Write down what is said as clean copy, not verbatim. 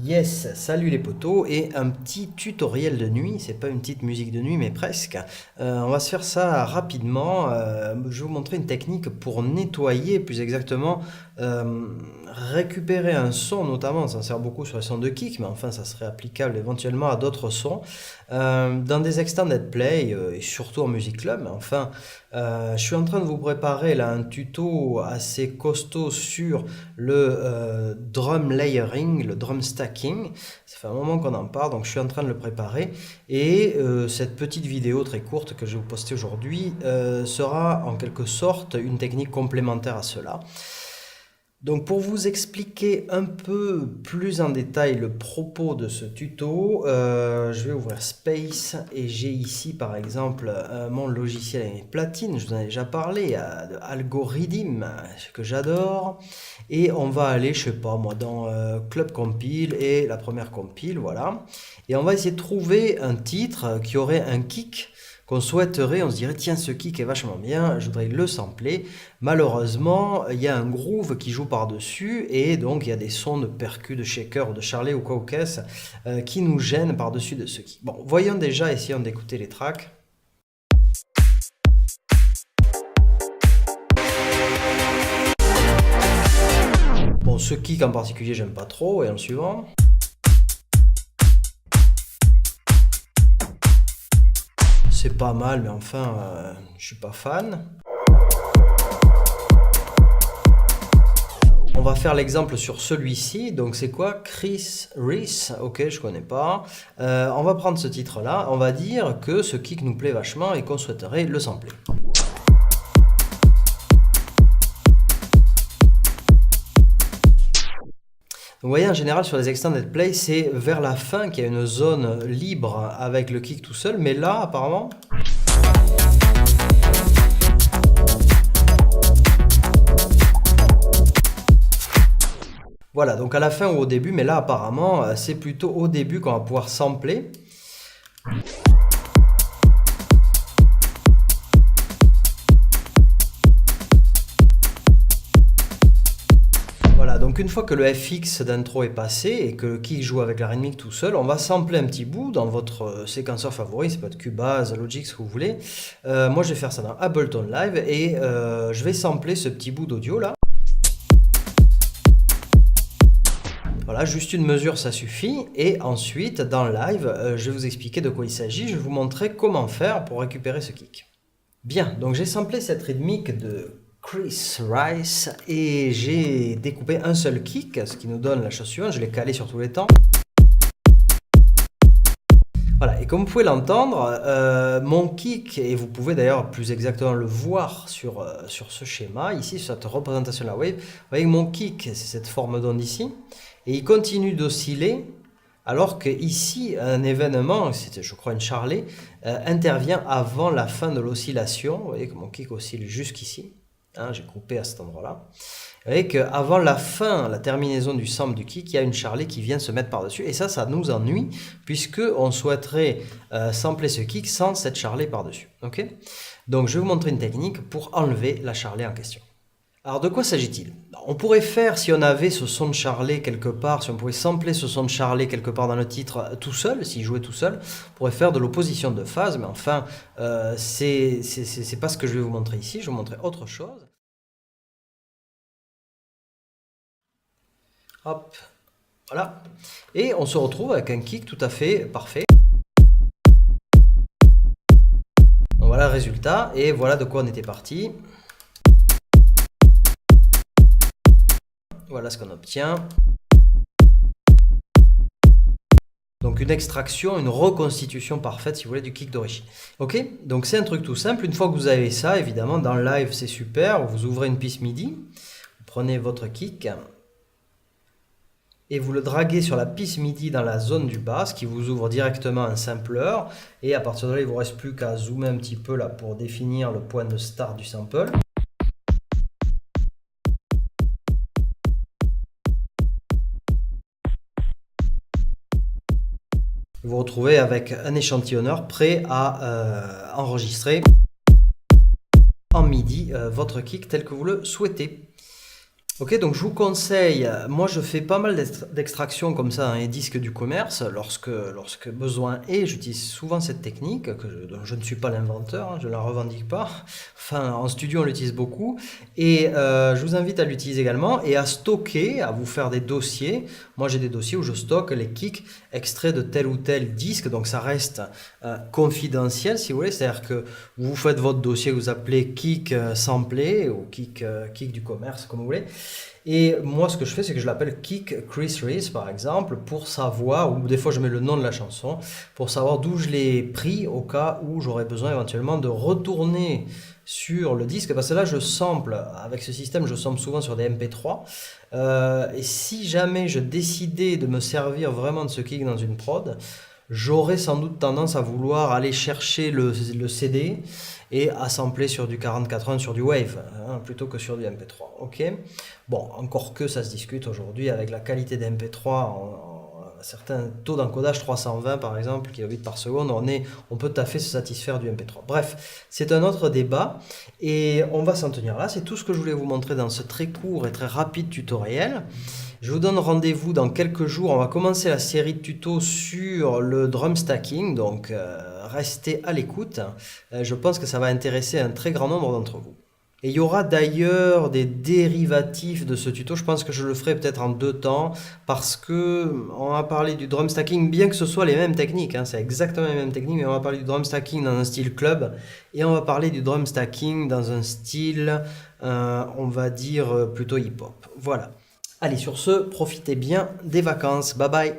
Yes, salut les potos et un petit tutoriel de nuit, c'est pas une petite musique de nuit mais presque. On va se faire ça rapidement. Je vais vous montrer une technique pour nettoyer, plus exactement euh, récupérer un son, notamment on s'en sert beaucoup sur les sons de kick, mais enfin ça serait applicable éventuellement à d'autres sons. Dans des extended play et surtout en music club, mais enfin je suis en train de vous préparer là un tuto assez costaud sur le drum layering, le drum stacking. Ça fait un moment qu'on en parle, donc je suis en train de le préparer. Et cette petite vidéo très courte que je vais vous poster aujourd'hui sera en quelque sorte une technique complémentaire à cela. Donc pour vous expliquer un peu plus en détail le propos de ce tuto, je vais ouvrir Space et j'ai ici par exemple mon logiciel avec Platine, je vous en ai déjà parlé, de Algorithm que j'adore. Et on va aller, je sais pas moi, dans Club Compile et la première compile, voilà. Et on va essayer de trouver un titre qui aurait un kick qu'on souhaiterait, on se dirait tiens ce kick est vachement bien, je voudrais le sampler. Malheureusement, il y a un groove qui joue par-dessus et donc il y a des sons de percus, de shaker, de charlet ou quoi ou qu'est-ce qui nous gênent par-dessus de ce kick. Bon, voyons déjà, essayons d'écouter les tracks. Bon, ce kick en particulier, j'aime pas trop, et en suivant. C'est pas mal, mais enfin, je suis pas fan. On va faire l'exemple sur celui-ci. Donc c'est quoi? Chris Reese. Ok, je connais pas. On va prendre ce titre-là. On va dire que ce kick nous plaît vachement et qu'on souhaiterait le sampler. Vous voyez, en général, sur les extended play, c'est vers la fin qu'il y a une zone libre avec le kick tout seul. Mais là, apparemment... Voilà, donc à la fin ou au début, mais là apparemment c'est plutôt au début qu'on va pouvoir sampler. Voilà, donc une fois que le FX d'intro est passé et que le kick joue avec la rythmique tout seul, on va sampler un petit bout dans votre séquenceur favori, ça peut être Cubase, Logic, ce que vous voulez. Moi je vais faire ça dans Ableton Live et je vais sampler ce petit bout d'audio là. Voilà, juste une mesure, ça suffit. Et ensuite, dans le live, je vais vous expliquer de quoi il s'agit. Je vais vous montrer comment faire pour récupérer ce kick. Bien, donc j'ai samplé cette rythmique de Chris Rice et j'ai découpé un seul kick, ce qui nous donne la chose suivante. Je l'ai calé sur tous les temps. Voilà, et comme vous pouvez l'entendre, mon kick, et vous pouvez d'ailleurs plus exactement le voir sur ce schéma, ici, sur cette représentation de la wave, vous voyez que mon kick, c'est cette forme d'onde ici, et il continue d'osciller, alors que ici, un événement, c'était je crois une charlet, intervient avant la fin de l'oscillation. Vous voyez que mon kick oscille jusqu'ici, hein, j'ai coupé à cet endroit-là. Vous voyez qu'avant la fin, la terminaison du sample du kick, il y a une charlet qui vient se mettre par-dessus. Et ça nous ennuie, puisqu'on souhaiterait sampler ce kick sans cette charlet par-dessus. Okay, donc je vais vous montrer une technique pour enlever la charlet en question. Alors de quoi s'agit-il? On pourrait faire, si on avait ce son de charlet quelque part, si on pouvait sampler ce son de charlet quelque part dans le titre tout seul, s'il jouait tout seul, on pourrait faire de l'opposition de phase, mais enfin, c'est pas ce que je vais vous montrer ici, je vais vous montrer autre chose. Hop, voilà. Et on se retrouve avec un kick tout à fait parfait. Donc voilà le résultat, et voilà de quoi on était parti. Voilà ce qu'on obtient. Donc une extraction, une reconstitution parfaite, si vous voulez, du kick d'origine. Ok, donc c'est un truc tout simple. Une fois que vous avez ça, évidemment, dans le live, c'est super. Vous ouvrez une piste MIDI, vous prenez votre kick et vous le draguez sur la piste MIDI dans la zone du bas, ce qui vous ouvre directement un sampler. Et à partir de là, il ne vous reste plus qu'à zoomer un petit peu là pour définir le point de start du sample. Vous vous retrouvez avec un échantillonneur prêt à enregistrer en MIDI votre kick tel que vous le souhaitez. Ok, donc je vous conseille, moi je fais pas mal d'extraction comme ça dans les disques du commerce, lorsque besoin est, j'utilise souvent cette technique, dont je ne suis pas l'inventeur, hein, je ne la revendique pas, enfin en studio on l'utilise beaucoup, et je vous invite à l'utiliser également, et à stocker, à vous faire des dossiers. Moi j'ai des dossiers où je stocke les kicks extraits de tel ou tel disque, donc ça reste confidentiel si vous voulez, c'est-à-dire que vous faites votre dossier que vous appelez kick samplé, ou kick du commerce comme vous voulez, et moi, ce que je fais, c'est que je l'appelle Kick Chris Reese, par exemple, pour savoir, ou des fois je mets le nom de la chanson, pour savoir d'où je l'ai pris au cas où j'aurais besoin éventuellement de retourner sur le disque. Parce que là, je sample, avec ce système, je sample souvent sur des MP3. Et si jamais je décidais de me servir vraiment de ce kick dans une prod, j'aurais sans doute tendance à vouloir aller chercher le CD et à sampler sur du 44.1, sur du Wave, hein, plutôt que sur du MP3. Ok. Bon, encore que ça se discute aujourd'hui avec la qualité des MP3, un certain taux d'encodage 320 par exemple, kilobits par seconde, on peut tout à fait se satisfaire du MP3. Bref, c'est un autre débat et on va s'en tenir là. C'est tout ce que je voulais vous montrer dans ce très court et très rapide tutoriel. Je vous donne rendez-vous dans quelques jours. On va commencer la série de tutos sur le drum stacking, donc restez à l'écoute. Je pense que ça va intéresser un très grand nombre d'entre vous. Et il y aura d'ailleurs des dérivatifs de ce tuto. Je pense que je le ferai peut-être en deux temps parce que on va parler du drum stacking, bien que ce soit les mêmes techniques, hein, c'est exactement les mêmes techniques, mais on va parler du drum stacking dans un style club et on va parler du drum stacking dans un style, on va dire, plutôt hip-hop. Voilà. Allez, sur ce, profitez bien des vacances. Bye bye.